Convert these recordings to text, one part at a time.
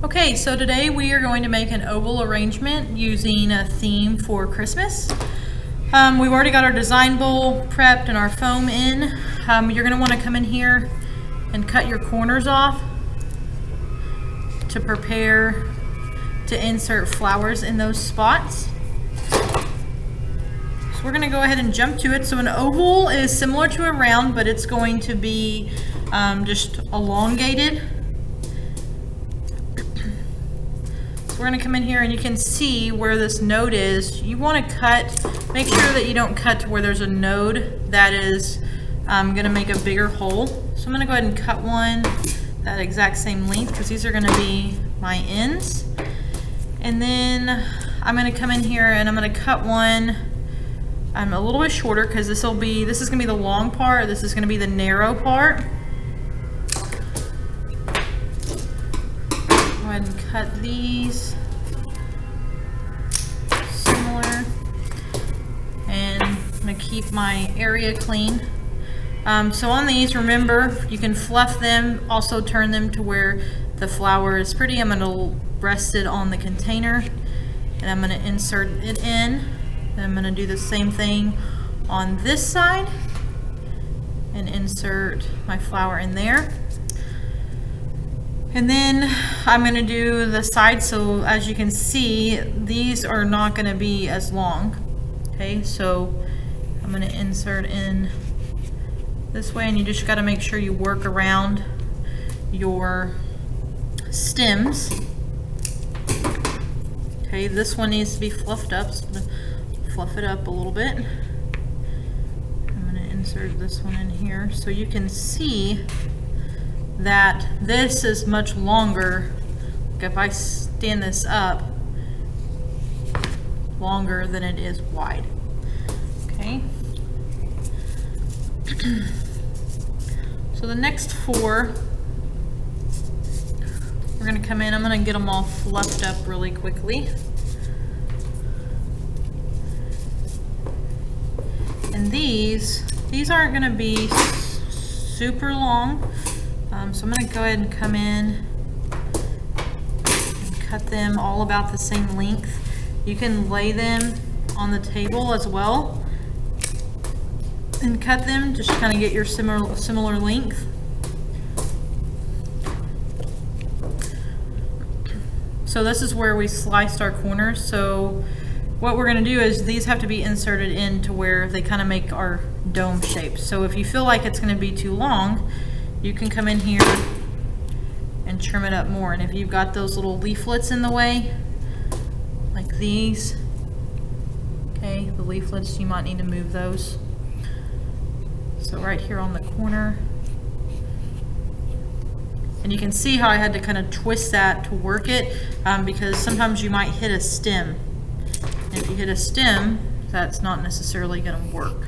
Okay, so today we are going to make an oval arrangement using a theme for Christmas. We've already got our design bowl prepped and our foam in. You're going to want to come in here and cut your corners off to prepare to insert flowers in those spots. So we're going to go ahead and jump to it. So an oval is similar to a round, but it's going to be just elongated. We're going to come in here and you can see where this node is. You want to cut, make sure that you don't cut to where there's a node that is going to make a bigger hole. So I'm going to go ahead and cut one that exact same length because these are going to be my ends. And then I'm going to come in here and I'm going to cut one a little bit shorter because this is going to be the long part, this is going to be the narrow part. Go ahead and cut these similar, and I'm going to keep my area clean. So on these, remember, you can fluff them, also turn them to where the flower is pretty. I'm going to rest it on the container and I'm going to insert it in. Then I'm going to do the same thing on this side and insert my flower in there. And then I'm going to do the sides, so as you can see, these are not going to be as long. Okay, so I'm going to insert in this way, and you just got to make sure you work around your stems. Okay, this one needs to be fluffed up, so I'm going to fluff it up a little bit. I'm going to insert this one in here so you can see that this is much longer. If I stand this up, longer than it is wide. Okay. So the next four, we're going to come in. I'm going to get them all fluffed up really quickly. And these aren't going to be super long. So I'm going to go ahead and come in and cut them all about the same length. You can lay them on the table as well and cut them, just kind of get your similar length. So this is where we sliced our corners. So what we're going to do is these have to be inserted into where they kind of make our dome shape. So if you feel like it's going to be too long, you can come in here and trim it up more. And if you've got those little leaflets in the way, like these, okay, the leaflets, you might need to move those. So right here on the corner. And you can see how I had to kind of twist that to work it, because sometimes you might hit a stem. And if you hit a stem, that's not necessarily going to work.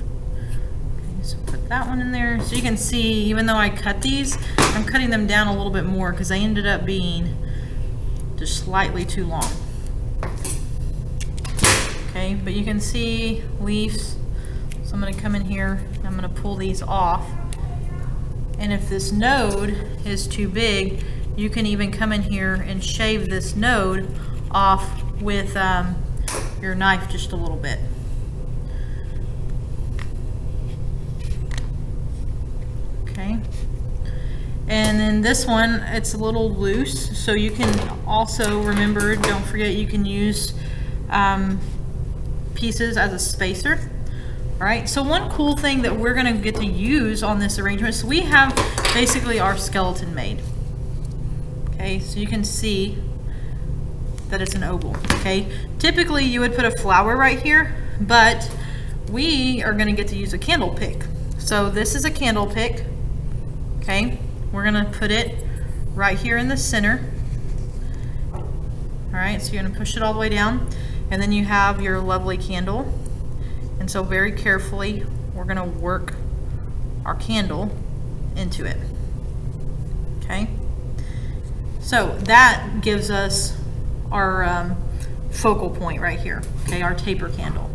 So put that one in there. So you can see, even though I cut these, I'm cutting them down a little bit more because they ended up being just slightly too long. Okay, but you can see leaves. So I'm going to come in here and I'm going to pull these off. And if this node is too big, you can even come in here and shave this node off with your knife just a little bit. Okay, and then this one, it's a little loose, so you can also remember, don't forget, you can use pieces as a spacer. All right, so one cool thing that we're going to get to use on this arrangement, so we have basically our skeleton made. Okay, so you can see that it's an oval. Okay, typically you would put a flower right here, but we are going to get to use a candle pick. So this is a candle pick. Okay, we're going to put it right here in the center. All right, so you're going to push it all the way down, and then you have your lovely candle. And so very carefully, we're going to work our candle into it. Okay, so that gives us our focal point right here. Okay, our taper candle.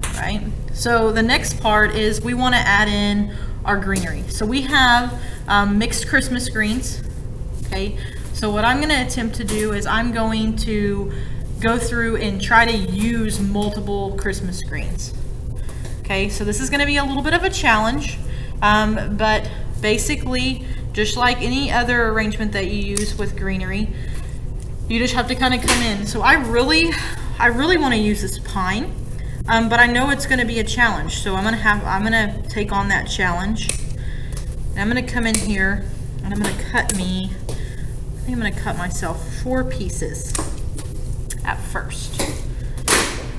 All right, so the next part is we want to add in our greenery. So we have mixed Christmas greens. Okay, So what I'm going to attempt to do is I'm going to go through and try to use multiple Christmas screens. Okay, so this is going to be a little bit of a challenge, but basically, just like any other arrangement that you use with greenery, you just have to kind of come in. So I really want to use this pine, but I know it's going to be a challenge. So I'm going to take on that challenge. And I'm going to come in here and I'm going to cut me, I think I'm going to cut myself 4 pieces at first.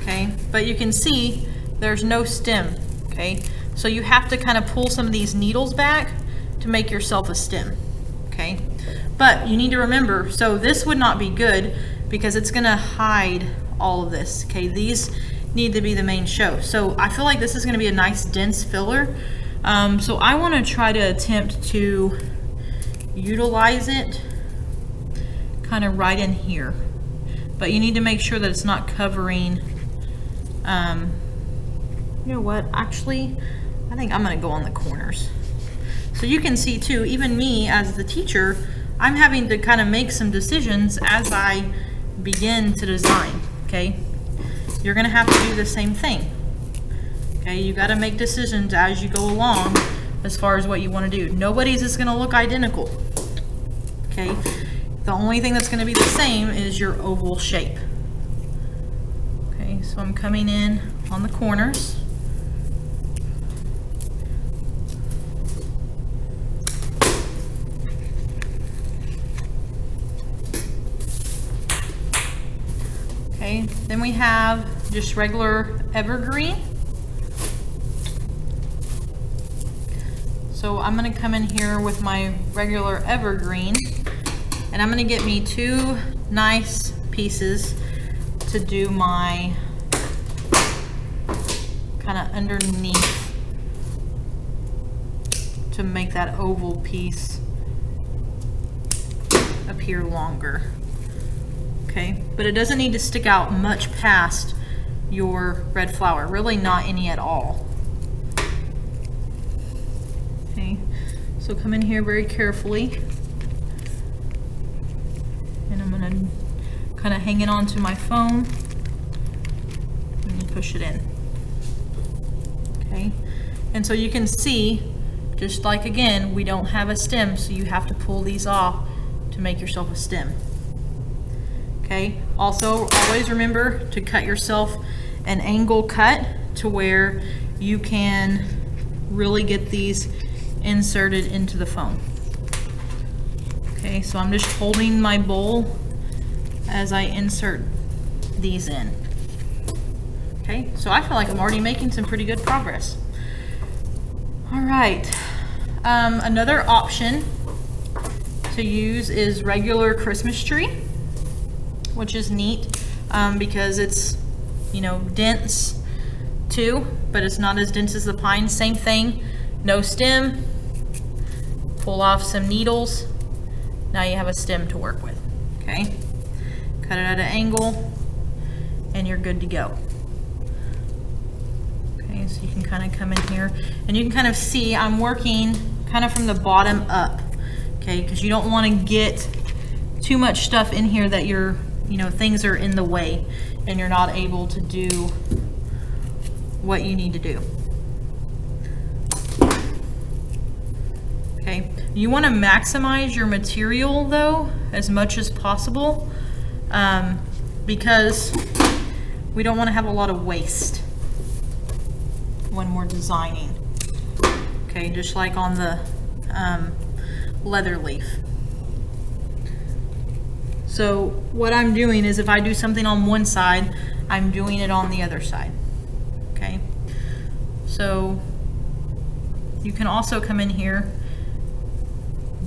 Okay, but you can see there's no stem. Okay, so you have to kind of pull some of these needles back to make yourself a stem. Okay, but you need to remember, so this would not be good because it's going to hide all of this. Okay, these need to be the main show. So I feel like this is going to be a nice dense filler. So I want to try to attempt to utilize it kind of right in here, but you need to make sure that it's not covering. You know what, actually I think I'm going to go on the corners. So you can see too, even me as the teacher, I'm having to kind of make some decisions as I begin to design. Okay, you're going to have to do the same thing. Okay, you got to make decisions as you go along as far as what you want to do. Nobody's is going to look identical. Okay, the only thing that's going to be the same is your oval shape. Okay, so I'm coming in on the corners. Okay, then we have just regular evergreen. So I'm going to come in here with my regular evergreen and I'm going to get me 2 nice pieces to do my kind of underneath to make that oval piece appear longer. Okay, but it doesn't need to stick out much past your red flower, really not any at all. Okay, so come in here very carefully and I'm gonna kind of hang it onto my foam and push it in. Okay, and so you can see, just like again, we don't have a stem, so you have to pull these off to make yourself a stem. Okay, also always remember to cut yourself an angle cut to where you can really get these inserted into the foam. Okay, so I'm just holding my bowl as I insert these in. Okay, so I feel like I'm already making some pretty good progress. All right, another option to use is regular Christmas tree, which is neat because it's, you know, dense too, but it's not as dense as the pine. Same thing, no stem. Pull off some needles. Now you have a stem to work with. Okay, cut it at an angle and you're good to go. Okay, so you can kind of come in here and you can kind of see I'm working kind of from the bottom up. Okay, because you don't want to get too much stuff in here that you're, you know, things are in the way and you're not able to do what you need to do. Okay, you want to maximize your material though as much as possible because we don't want to have a lot of waste when we're designing. Okay, just like on the leather leaf. So what I'm doing is if I do something on one side, I'm doing it on the other side. Okay, so you can also come in here,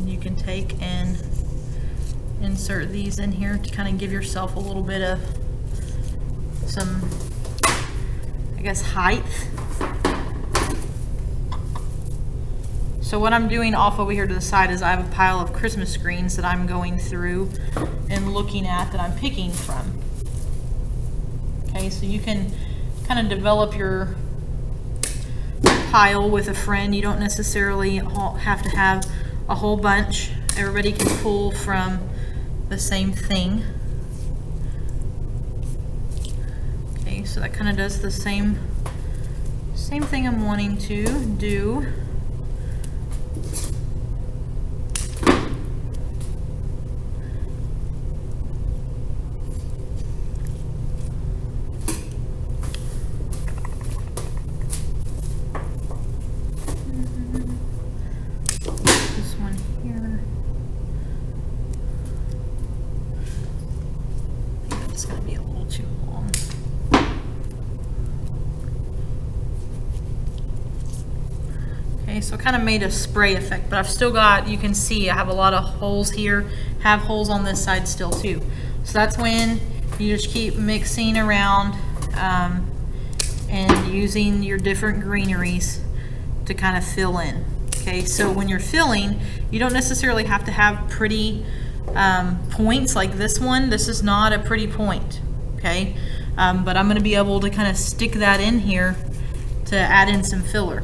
you can take and insert these in here to kind of give yourself a little bit of some, I guess, height. So what I'm doing off over here to the side is I have a pile of Christmas screens that I'm going through and looking at that I'm picking from. Okay, so you can kind of develop your pile with a friend. You don't necessarily have to have a whole bunch. Everybody can pull from the same thing. Okay, so that kind of does the same thing I'm wanting to do. This one here. I think that's going to be a little too long. Okay, so I kind of made a spray effect, but I've still got, you can see I have a lot of holes here, have holes on this side still too. So that's when you just keep mixing around and using your different greeneries to kind of fill in. Okay, so when you're filling, you don't necessarily have to have pretty points like this one. This is not a pretty point, okay? But I'm going to be able to kind of stick that in here to add in some filler.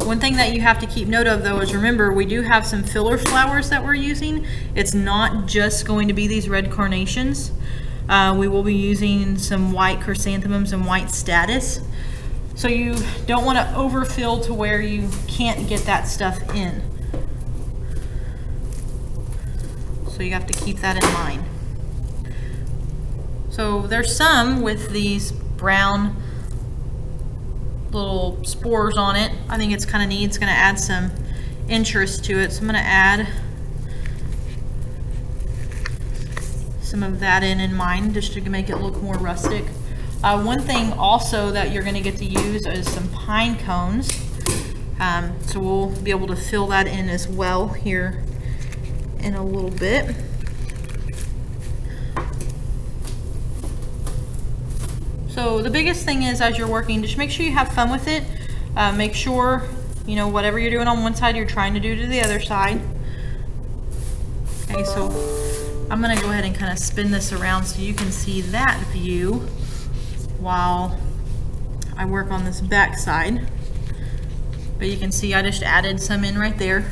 One thing that you have to keep note of though is remember we do have some filler flowers that we're using. It's not just going to be these red carnations. We will be using some white chrysanthemums and white statice. So you don't want to overfill to where you can't get that stuff in. So you have to keep that in mind. So there's some with these brown little spores on it. I think it's kind of neat. It's going to add some interest to it. So I'm going to add some of that in mine just to make it look more rustic. One thing also that you're going to get to use is some pine cones. So we'll be able to fill that in as well here in a little bit. So the biggest thing is as you're working, just make sure you have fun with it. Make sure, you know, whatever you're doing on one side, you're trying to do to the other side. Okay, so I'm going to go ahead and kind of spin this around so you can see that view while I work on this back side. But you can see I just added some in right there.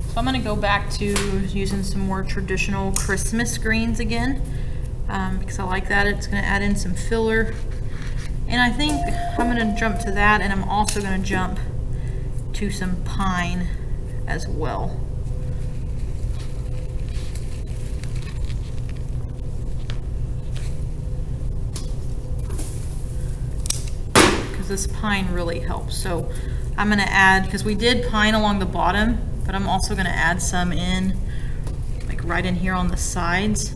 So I'm going to go back to using some more traditional Christmas greens again because I like that. It's going to add in some filler. And I think I'm going to jump to that, and I'm also going to jump to some pine as well. Because this pine really helps. So I'm going to add, because we did pine along the bottom, but I'm also going to add some in, like right in here on the sides,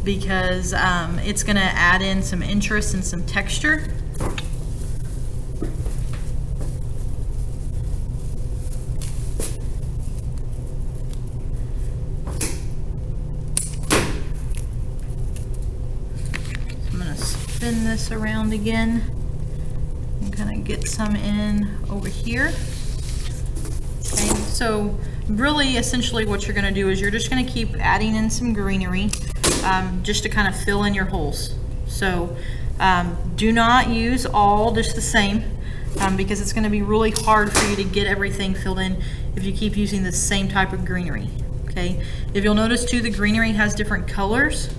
because it's going to add in some interest and some texture. So I'm going to spin this around again. Kind of get some in over here. Okay, so really essentially what you're going to do is you're just going to keep adding in some greenery just to kind of fill in your holes. So do not use all just the same because it's going to be really hard for you to get everything filled in if you keep using the same type of greenery. Okay, if you'll notice too, the greenery has different colors,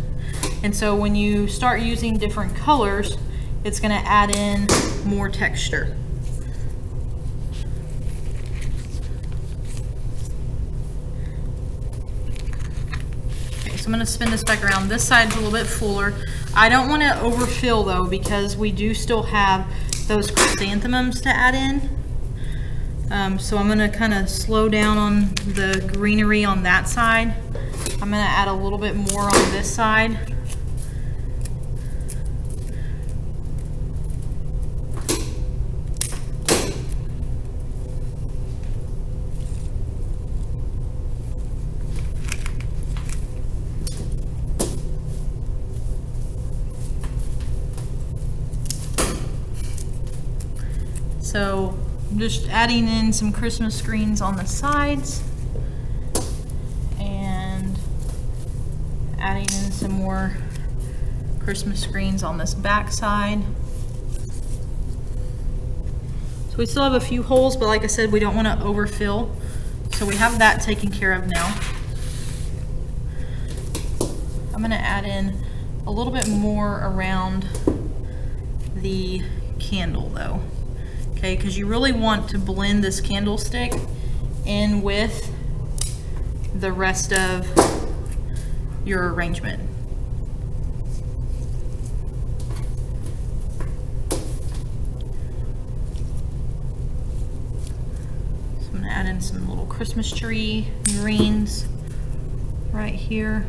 and so when you start using different colors, it's going to add in more texture. Okay, so I'm going to spin this back around. This side's a little bit fuller. I don't want to overfill though, because we do still have those chrysanthemums to add in. So I'm going to kind of slow down on the greenery on that side. I'm going to add a little bit more on this side. So I'm just adding in some Christmas screens on the sides and adding in some more Christmas screens on this back side. So we still have a few holes, but like I said, we don't want to overfill. So we have that taken care of now. I'm going to add in a little bit more around the candle though. Okay, because you really want to blend this candlestick in with the rest of your arrangement. So I'm going to add in some little Christmas tree greens right here.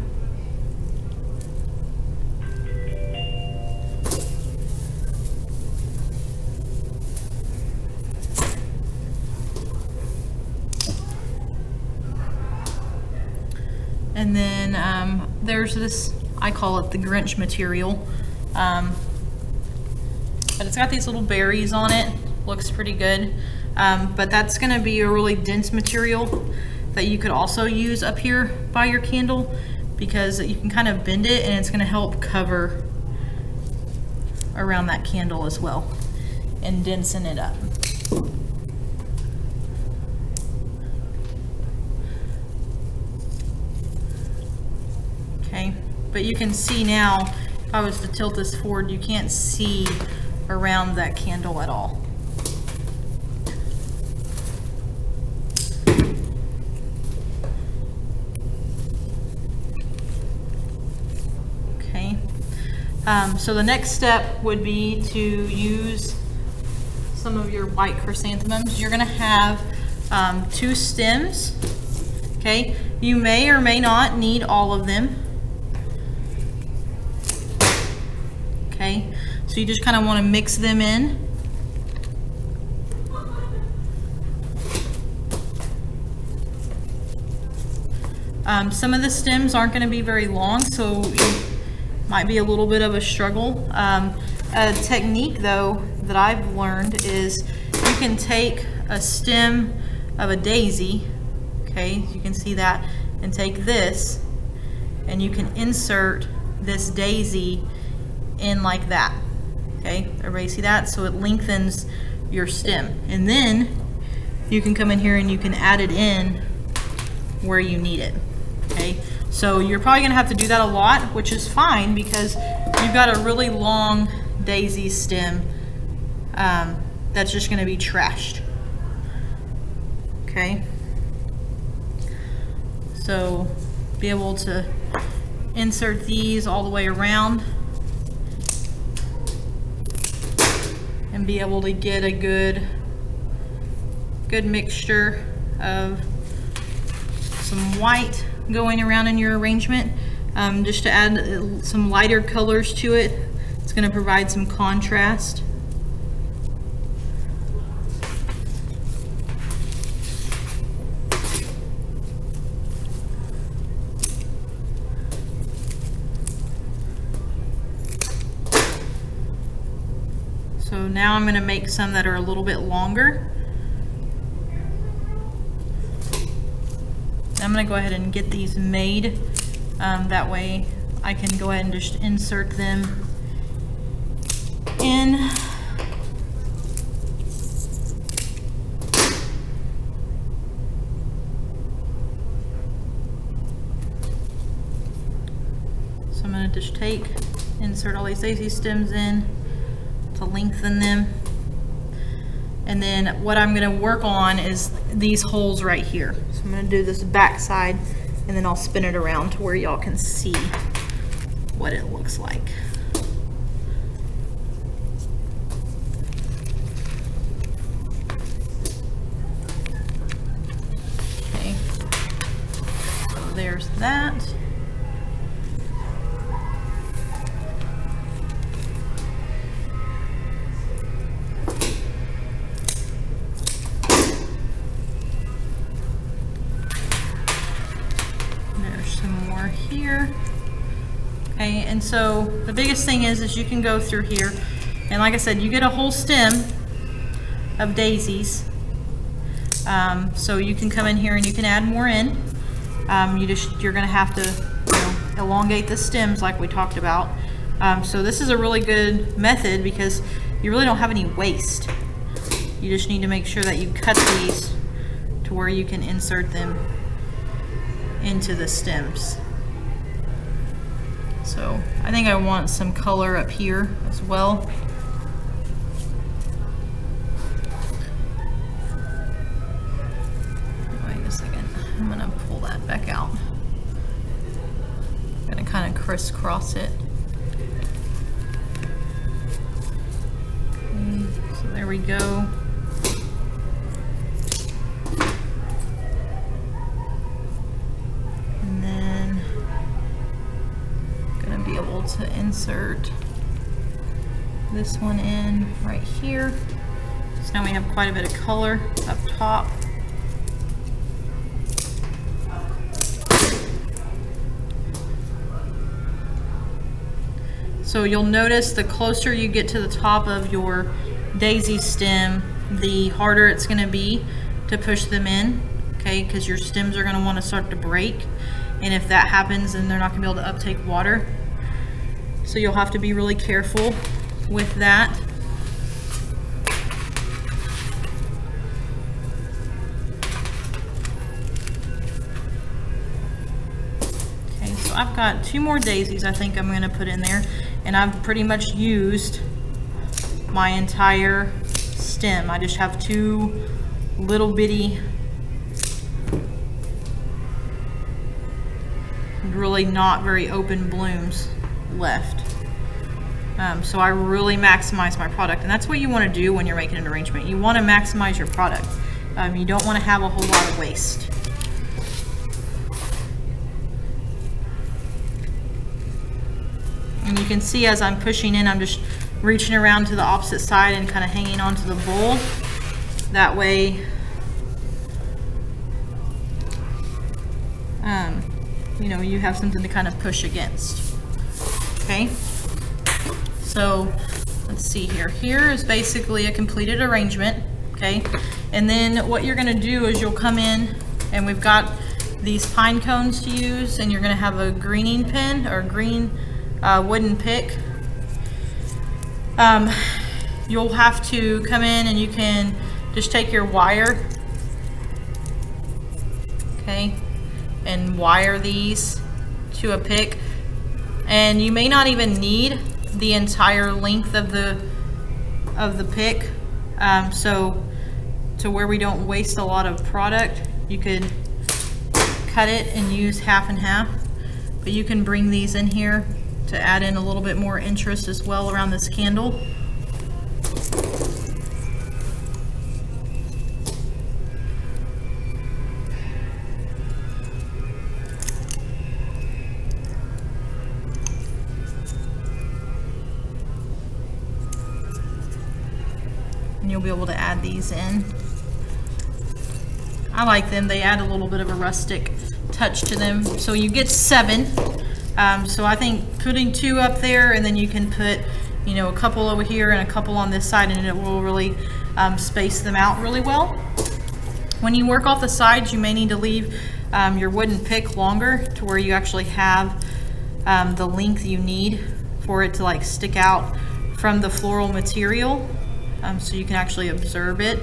And then there's this, I call it the Grinch material, but it's got these little berries on it, looks pretty good, but that's going to be a really dense material that you could also use up here by your candle, because you can kind of bend it and it's going to help cover around that candle as well and densen it up. But you can see now, if I was to tilt this forward, you can't see around that candle at all. Okay, so the next step would be to use some of your white chrysanthemums. You're gonna have 2 stems, okay? You may or may not need all of them. Okay, so you just kind of want to mix them in. Some of the stems aren't going to be very long, so it might be a little bit of a struggle. A technique though that I've learned is you can take a stem of a daisy, okay, you can see that, and take this and you can insert this daisy in like that. Okay, everybody see that? So it lengthens your stem, and then you can come in here and you can add it in where you need it. Okay, so you're probably gonna have to do that a lot, which is fine because you've got a really long daisy stem that's just gonna be trashed. Okay, so be able to insert these all the way around and be able to get a good mixture of some white going around in your arrangement, just to add some lighter colors to it. It's going to provide some contrast. So now I'm going to make some that are a little bit longer. I'm going to go ahead and get these made. That way I can go ahead and just insert them in. So I'm going to just insert all these daisy stems in to lengthen them. And then what I'm going to work on is these holes right here. So I'm going to do this back side and then I'll spin it around to where y'all can see what it looks like. Okay, so there's that. Here. Okay, and so the biggest thing is you can go through here, and like I said, you get a whole stem, of daisies. So you can come in here and you can add more in. You're gonna have to elongate the stems like we talked about. So this is a really good method because you really don't have any waste. You just need to make sure that you cut these to where you can insert them into the stems. So I think I want some color up here as well. Wait a second, I'm gonna pull that back out. I'm gonna kind of crisscross it. Okay, so there we go. To insert this one in right here. So now we have quite a bit of color up top. So you'll notice the closer you get to the top of your daisy stem, the harder it's going to be to push them in, okay, because your stems are going to want to start to break, and if that happens then they're not going to be able to uptake water. So you'll have to be really careful with that. Okay, so I've got 2 more daisies I think I'm going to put in there, and I've pretty much used my entire stem. I just have 2 little bitty, really not very open blooms left. So I really maximize my product, and that's what you want to do when you're making an arrangement. You want to maximize your product. You don't want to have a whole lot of waste. And you can see as I'm pushing in, I'm just reaching around to the opposite side and kind of hanging onto the bowl. That way, you know, you have something to kind of push against. Okay, so let's see here. Here is basically a completed arrangement, okay? And then what you're gonna do is you'll come in, and we've got these pine cones to use, and you're gonna have a greening pin or green wooden pick. You'll have to come in and you can just take your wire, okay, and wire these to a pick. And you may not even need the entire length of the pick, so to where we don't waste a lot of product, you could cut it and use half and half. But you can bring these in here to add in a little bit more interest as well around this candle. And you'll be able to add these in. I like them. They add a little bit of a rustic touch to them. So you get 7. So I think putting 2 up there, and then you can put, you know, a couple over here and a couple on this side, and it will really space them out really well. When you work off the sides, you may need to leave your wooden pick longer to where you actually have the length you need for it to like stick out from the floral material, so you can actually observe it.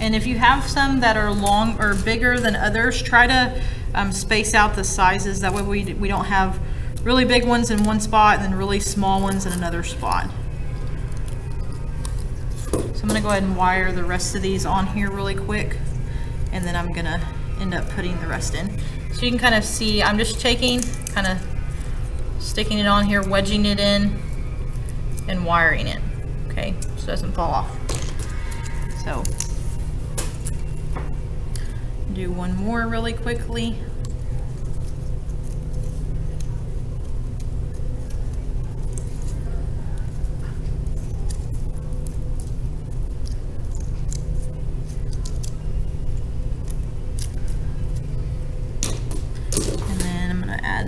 And if you have some that are long or bigger than others, try to space out the sizes. That way we don't have really big ones in one spot and then really small ones in another spot. So I'm gonna go ahead and wire the rest of these on here really quick, and then I'm gonna end up putting the rest in. So you can kind of see, I'm just taking, kind of sticking it on here, wedging it in, and wiring it, okay, so it doesn't fall off. So do one more really quickly.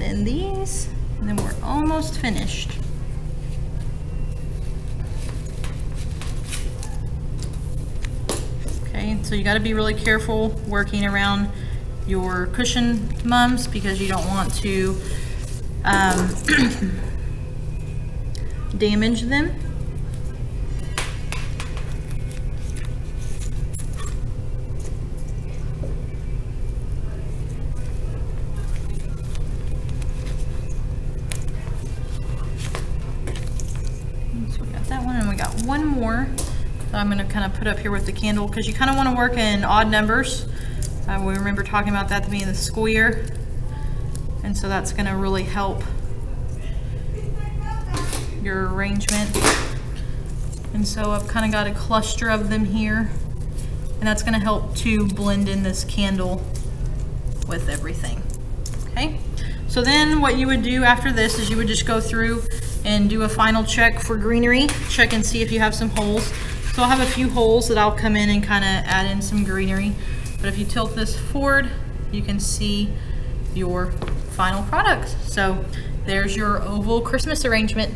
add in these, and then we're almost finished. Okay, so you got to be really careful working around your cushion mums because you don't want to damage them. So we got that one, and we got one more that I'm going to kind of put up here with the candle because you kind of want to work in odd numbers. We remember talking about that at the beginning of the school year, and so that's going to really help your arrangement. And so I've kind of got a cluster of them here, and that's going to help to blend in this candle with everything. Okay, so then what you would do after this is you would just go through and do a final check for greenery, check and see if you have some holes. So I'll have a few holes that I'll come in and kind of add in some greenery. But if you tilt this forward, you can see your final product. So there's your oval Christmas arrangement.